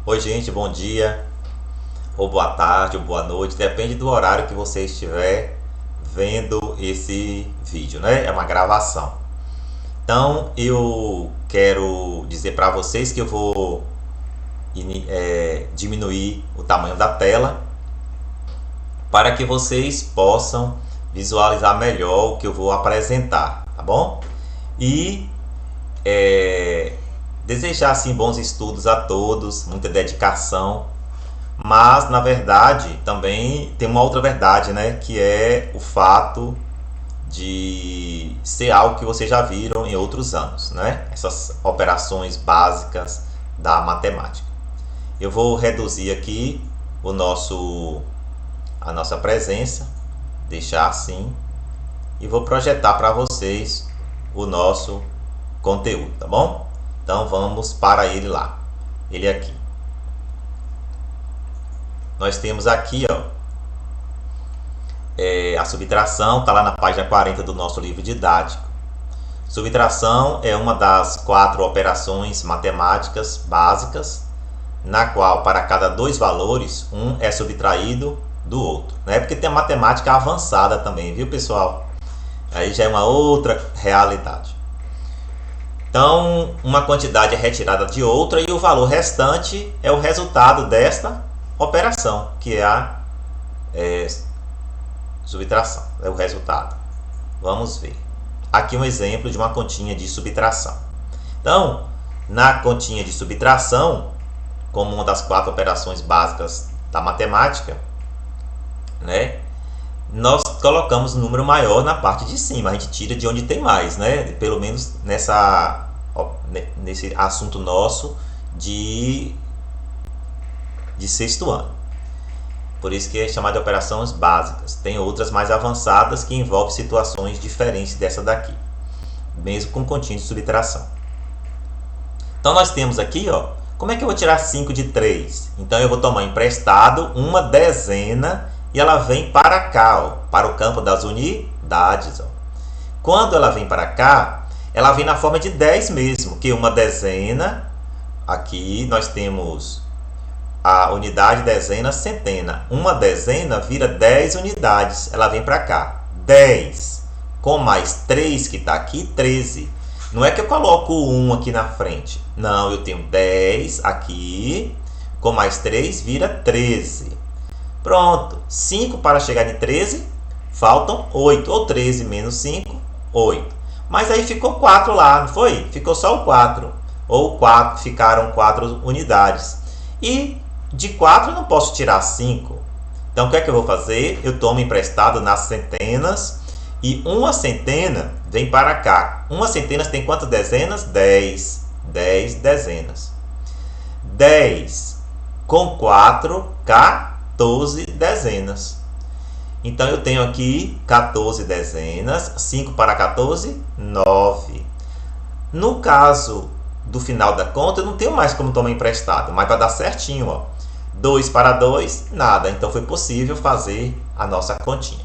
Oi, gente, bom dia, ou boa tarde, ou boa noite, depende do horário que você estiver vendo esse vídeo, né? É uma gravação. Então, eu quero dizer para vocês que eu vou diminuir o tamanho da tela para que vocês possam visualizar melhor o que eu vou apresentar, tá bom? E desejar assim bons estudos a todos, muita dedicação. Mas, na verdade, também tem uma outra verdade, né? Que é o fato de ser algo que vocês já viram em outros anos, né? Essas operações básicas da matemática. Eu vou reduzir aqui a nossa presença, deixar assim, e vou projetar para vocês o nosso conteúdo, tá bom? Então vamos para ele lá. Ele aqui. Nós temos aqui, ó, a subtração, está lá na página 40 do nosso livro didático. Subtração é uma das 4 operações matemáticas básicas, na qual para cada 2 valores, um é subtraído do outro. Não é porque tem a matemática avançada também, viu, pessoal? Aí já é uma outra realidade. Então, uma quantidade é retirada de outra e o valor restante é o resultado desta operação, que é a subtração, é o resultado. Vamos ver. Aqui um exemplo de uma continha de subtração. Então, na continha de subtração, como uma das 4 operações básicas da matemática, né, nós colocamos um número maior na parte de cima. A gente tira de onde tem mais, né? Pelo menos nesse assunto nosso de sexto ano. Por isso que é chamado de operações básicas. Tem outras mais avançadas que envolvem situações diferentes dessa daqui, mesmo com continha de subtração. Então nós temos aqui, ó, como é que eu vou tirar 5 de 3? Então eu vou tomar emprestado uma dezena e ela vem para cá, ó, para o campo das unidades. Ó. Quando ela vem para cá, ela vem na forma de 10 mesmo, que uma dezena, aqui nós temos a unidade, dezena, centena. Uma dezena vira 10 unidades. Ela vem para cá. 10 com mais 3 que está aqui, 13. Não é que eu coloco o 1 aqui na frente. Não, eu tenho 10 aqui. Com mais 3 vira 13. Pronto. 5 para chegar em 13. Faltam 8. Ou 13 menos 5, 8. Mas aí ficou 4 lá, não foi? Ficou só o 4. Ou 4, ficaram 4 unidades. E de 4 eu não posso tirar 5. Então, o que é que eu vou fazer? Eu tomo emprestado nas centenas. E uma centena vem para cá. Uma centena tem quantas dezenas? 10. 10 dezenas. 10 com 4, 14 dezenas. Então, eu tenho aqui 14 dezenas. 5 para 14, 9. No caso do final da conta, eu não tenho mais como tomar emprestado. Mas para dar certinho, ó. 2 para 2, nada. Então, foi possível fazer a nossa continha.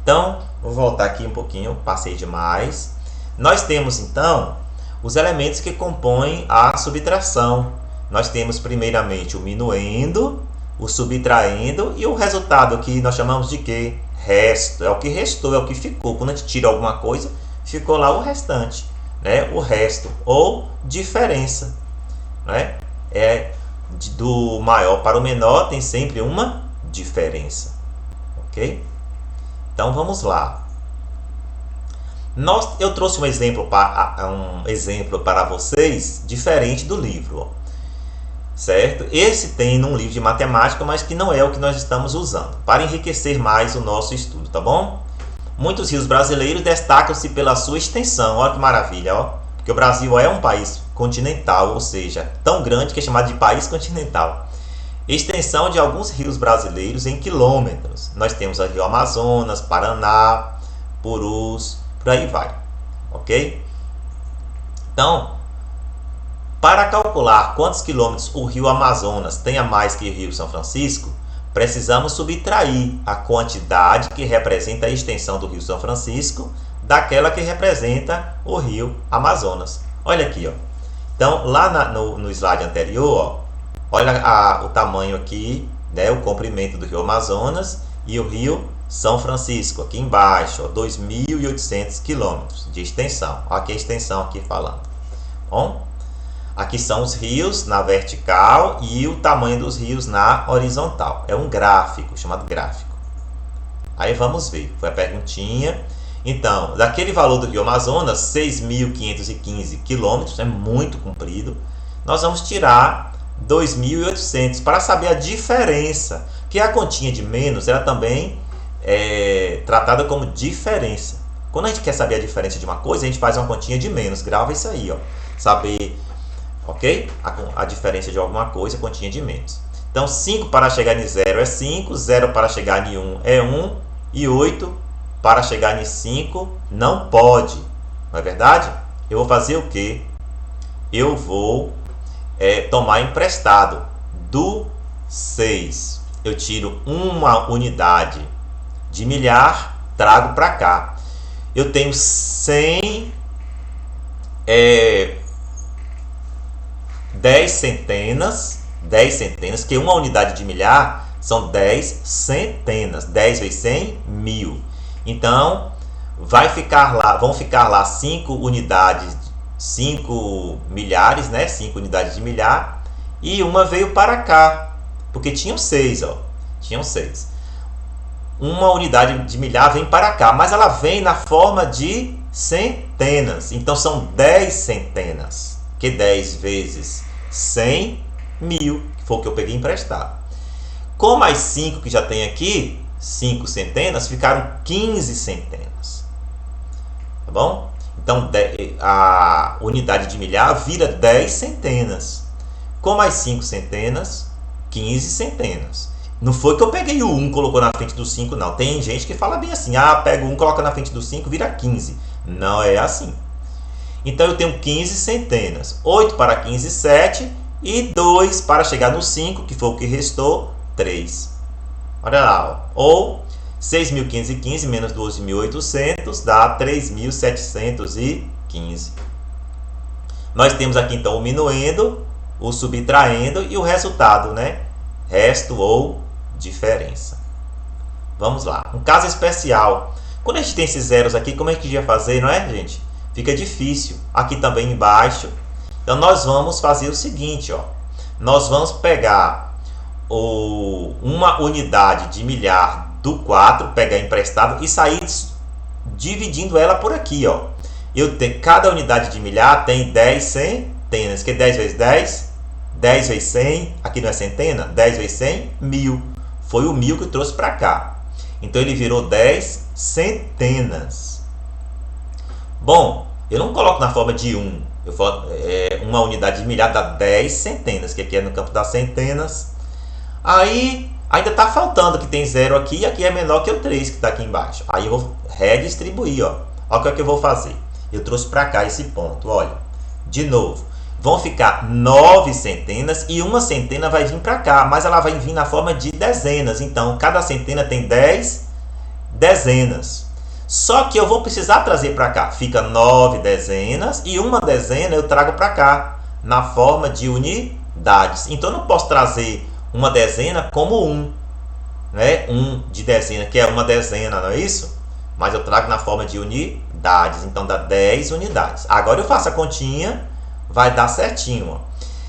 Então, vou voltar aqui um pouquinho, passei demais. Nós temos, então, os elementos que compõem a subtração. Nós temos, primeiramente, o minuendo, o subtraindo e o resultado, que nós chamamos de quê? Resto. É o que restou, é o que ficou. Quando a gente tira alguma coisa, ficou lá o restante, né? O resto, ou diferença, né? Do maior para o menor tem sempre uma diferença, ok? Então vamos lá. Eu trouxe um exemplo para vocês diferente do livro, ó, certo? Esse tem num livro de matemática, mas que não é o que nós estamos usando para enriquecer mais o nosso estudo, tá bom? Muitos rios brasileiros destacam-se pela sua extensão. Olha que maravilha, ó. Porque o Brasil é um país continental, ou seja, tão grande que é chamado de país continental. Extensão de alguns rios brasileiros em quilômetros. Nós temos o Rio Amazonas, Paraná, Purus, por aí vai, ok? Então, para calcular quantos quilômetros o Rio Amazonas tem a mais que o Rio São Francisco, precisamos subtrair a quantidade que representa a extensão do Rio São Francisco daquela que representa o Rio Amazonas. Olha aqui, ó. Então, lá no slide anterior, ó, Olha o tamanho aqui, né, o comprimento do rio Amazonas e o rio São Francisco, aqui embaixo, 2.800 quilômetros de extensão. Olha aqui a extensão aqui falando. Bom, aqui são os rios na vertical e o tamanho dos rios na horizontal. É um gráfico, chamado gráfico. Aí vamos ver, foi a perguntinha. Então, daquele valor do rio Amazonas, 6.515 quilômetros, é muito comprido, nós vamos tirar 2.800 para saber a diferença, que a continha de menos, ela também é tratada como diferença. Quando a gente quer saber a diferença de uma coisa, a gente faz uma continha de menos, grava isso aí, ó. Saber, ok? A diferença de alguma coisa, continha de menos. Então, 5 para chegar em 0 é 5, 0 para chegar em 1 é 1, e 8 para chegar em 5 não pode. Não é verdade? Eu vou fazer o quê? Eu vou tomar emprestado do 6. Eu tiro uma unidade de milhar, trago para cá. Eu tenho 100, 10 centenas, que uma unidade de milhar são 10 centenas. 10 vezes 100, 1000. Então, vão ficar lá 5 unidades, 5 milhares, né? 5 unidades de milhar. E uma veio para cá, porque tinham 6, ó. Tinham 6. Uma unidade de milhar vem para cá, mas ela vem na forma de centenas. Então, são 10 centenas. Que 10 vezes 100, 1000, que foi o que eu peguei emprestado. Com mais 5 que já tem aqui, 5 centenas, ficaram 15 centenas. Tá bom? Então, a unidade de milhar vira 10 centenas. Com mais 5 centenas, 15 centenas. Não foi que eu peguei o 1 e colocou na frente do 5, não. Tem gente que fala bem assim, pega o 1, coloca na frente do 5, vira 15. Não é assim. Então, eu tenho 15 centenas. 8 para 15, 7. E 2 para chegar no 5, que foi o que restou, 3. Olha lá, ó. Ou 6.515 menos 12.800 dá 3.715. Nós temos aqui então o minuendo, o subtraindo e o resultado, né? Resto ou diferença. Vamos lá. Um caso especial. Quando a gente tem esses zeros aqui, como é que a gente vai fazer, não é, gente? Fica difícil. Aqui também embaixo. Então, nós vamos fazer o seguinte, ó. Nós vamos pegar uma unidade de milhar do 4, pegar emprestado e sair dividindo ela por aqui, ó. Cada unidade de milhar tem 10 centenas, que 10 vezes 10, 10 vezes 100, aqui não é centena, 10 vezes 100, 1000. Foi o 1000 que eu trouxe para cá. Então, ele virou 10 centenas. Bom, eu não coloco na forma de 1. Uma unidade de milhar dá 10 centenas, que aqui é no campo das centenas. Aí, ainda está faltando, que tem 0 aqui, e aqui é menor que o 3, que está aqui embaixo. Aí, eu vou redistribuir, ó. Olha o que eu vou fazer. Eu trouxe para cá esse ponto, olha. De novo, vão ficar 9 centenas, e uma centena vai vir para cá, mas ela vai vir na forma de dezenas. Então, cada centena tem 10 dezenas. Só que eu vou precisar trazer para cá. Fica 9 dezenas e uma dezena eu trago para cá, na forma de unidades. Então, eu não posso trazer uma dezena como 1. Né? 1 de dezena, que é uma dezena, não é isso? Mas eu trago na forma de unidades. Então, dá 10 unidades. Agora eu faço a continha, vai dar certinho. Ó.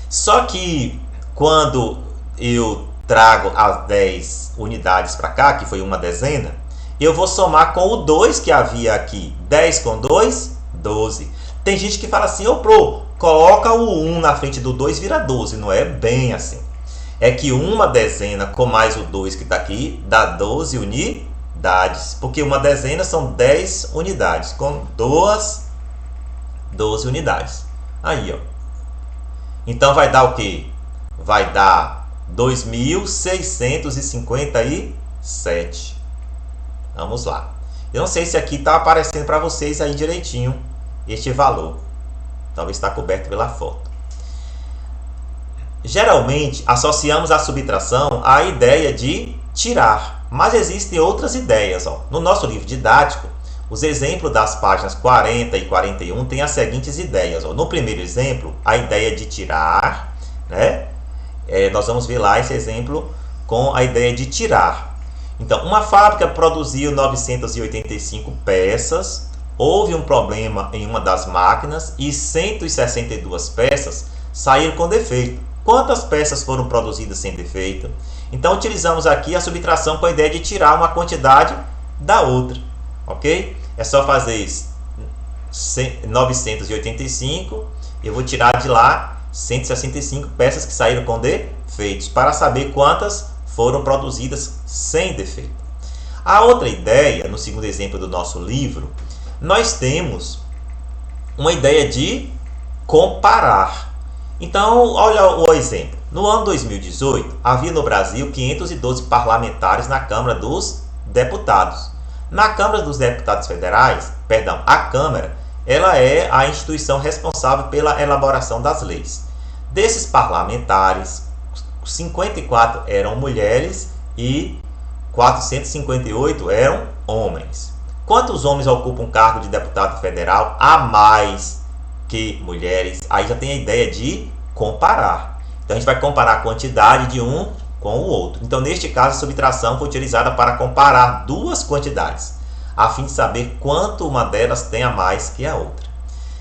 Só que, quando eu trago as 10 unidades para cá, que foi uma dezena, eu vou somar com o 2 que havia aqui. 10 com 2, 12. Tem gente que fala assim, coloca o 1 na frente do 2, vira 12. Não é bem assim. É que uma dezena com mais o 2 que está aqui, dá 12 unidades. Porque uma dezena são 10 unidades. Com 12 unidades. Aí, ó. Então, vai dar o quê? Vai dar 2.657. Vamos lá. Eu não sei se aqui está aparecendo para vocês aí direitinho este valor. Talvez está coberto pela foto. Geralmente, associamos a subtração à ideia de tirar. Mas existem outras ideias. Ó. No nosso livro didático, os exemplos das páginas 40 e 41 têm as seguintes ideias. Ó. No primeiro exemplo, a ideia de tirar, né? Nós vamos ver lá esse exemplo com a ideia de tirar. Então, uma fábrica produziu 985 peças, houve um problema em uma das máquinas e 162 peças saíram com defeito. Quantas peças foram produzidas sem defeito? Então, utilizamos aqui a subtração com a ideia de tirar uma quantidade da outra, ok? É só fazer isso. 985, eu vou tirar de lá 165 peças que saíram com defeitos, para saber quantas foram produzidas sem defeito. A outra ideia, no segundo exemplo do nosso livro, nós temos uma ideia de comparar. Então, olha o exemplo. No ano 2018, havia no Brasil 512 parlamentares na Câmara dos Deputados. Na Câmara dos Deputados Federais, a Câmara, ela é a instituição responsável pela elaboração das leis. Desses parlamentares, 54 eram mulheres e 458 eram homens. Quantos homens ocupam um cargo de deputado federal a mais que mulheres? Aí já tem a ideia de comparar. Então a gente vai comparar a quantidade de um com o outro. Então neste caso a subtração foi utilizada para comparar duas quantidades, a fim de saber quanto uma delas tem a mais que a outra.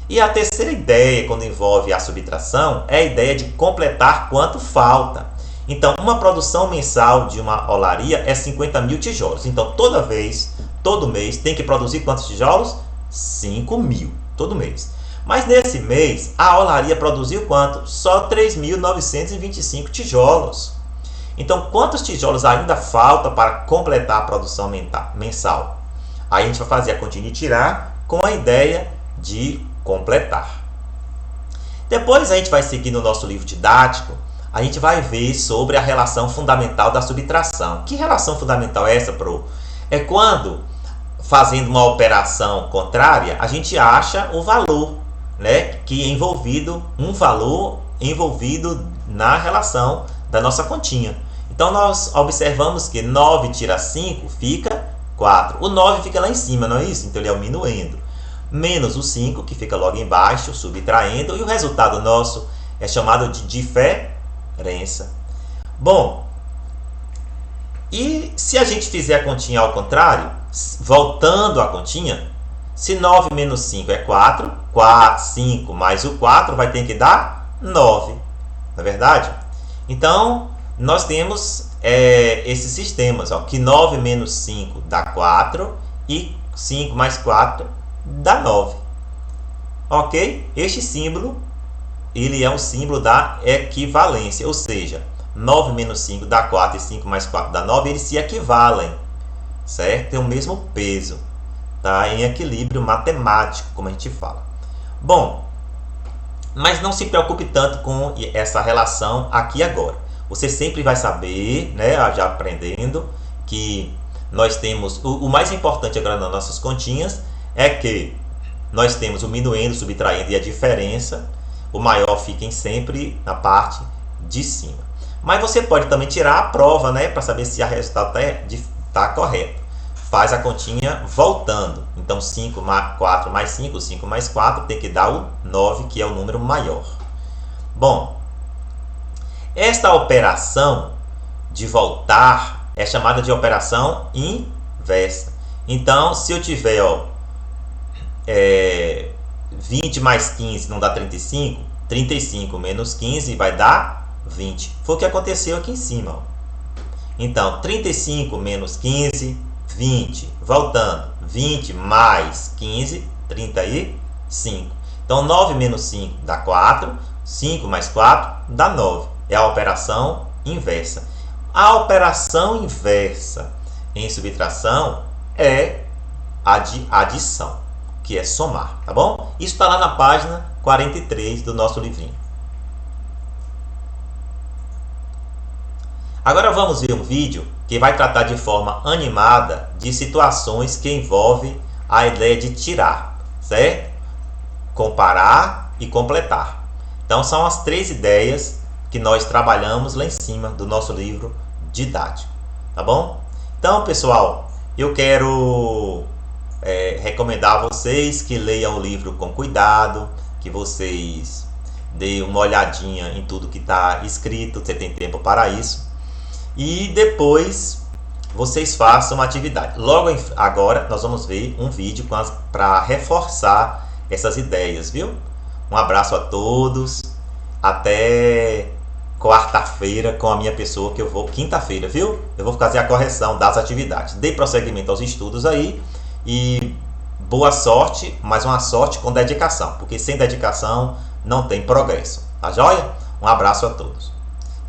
E a terceira ideia, quando envolve a subtração, é a ideia de completar quanto falta. Então, uma produção mensal de uma olaria é 50 mil tijolos. Então, todo mês, tem que produzir quantos tijolos? 5 mil, todo mês. Mas nesse mês, a olaria produziu quanto? Só 3.925 tijolos. Então, quantos tijolos ainda falta para completar a produção mensal? Aí a gente vai fazer a continha de tirar com a ideia de completar. Depois a gente vai seguir no nosso livro didático, a gente vai ver sobre a relação fundamental da subtração. Que relação fundamental é essa, Pro? É quando, fazendo uma operação contrária, a gente acha o valor, né, que é envolvido, um valor envolvido na relação da nossa continha. Então nós observamos que 9 tira 5 fica 4. O 9 fica lá em cima, não é isso? Então ele é o minuendo. Menos o 5, que fica logo embaixo, subtraindo. E o resultado nosso é chamado de diferença. Bom, e se a gente fizer a continha ao contrário, voltando à continha, se 9 menos 5 é 4, 5 mais o 4 vai ter que dar 9. Não é verdade? Então, nós temos esses sistemas, ó, que 9 menos 5 dá 4 e 5 mais 4 dá 9. Ok? Este símbolo, ele é um símbolo da equivalência, ou seja, 9 menos 5 dá 4 e 5 mais 4 dá 9, eles se equivalem, certo? Tem o mesmo peso, tá? Em equilíbrio matemático, como a gente fala. Bom, mas não se preocupe tanto com essa relação aqui agora. Você sempre vai saber, né, já aprendendo, que nós temos o mais importante agora nas nossas continhas é que nós temos o minuendo, subtraindo e a diferença. O maior fica sempre na parte de cima. Mas você pode também tirar a prova, né, para saber se o resultado está correto. Faz a continha voltando. Então 5 mais 4 mais 5, 5 mais 4 tem que dar o 9, que é o número maior. Bom, esta operação de voltar é chamada de operação inversa. Então, se eu tiver 20 mais 15 não dá 35, 35 menos 15 vai dar 20. Foi o que aconteceu aqui em cima. Ó. Então, 35 menos 15, 20. Voltando, 20 mais 15, 35. Então, 9 menos 5 dá 4, 5 mais 4 dá 9. É a operação inversa. A operação inversa em subtração é a de adição, que é somar, tá bom? Isso está lá na página 43 do nosso livrinho. Agora vamos ver um vídeo que vai tratar de forma animada de situações que envolvem a ideia de tirar, certo? Comparar e completar. Então são as 3 ideias que nós trabalhamos lá em cima do nosso livro didático, tá bom? Então, pessoal, eu quero recomendar a vocês que leiam o livro com cuidado, que vocês dê uma olhadinha em tudo que está escrito, você tem tempo para isso. E depois vocês façam uma atividade. Logo agora nós vamos ver um vídeo para reforçar essas ideias, viu? Um abraço a todos. Até quarta-feira com a minha pessoa, que eu vou, quinta-feira, viu? Eu vou fazer a correção das atividades. Dê prosseguimento aos estudos aí e boa sorte, mas uma sorte com dedicação, porque sem dedicação não tem progresso. Tá joia? Um abraço a todos.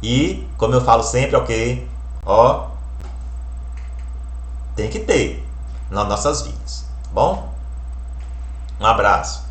E, como eu falo sempre, ok? Ó, tem que ter nas nossas vidas, tá bom? Um abraço.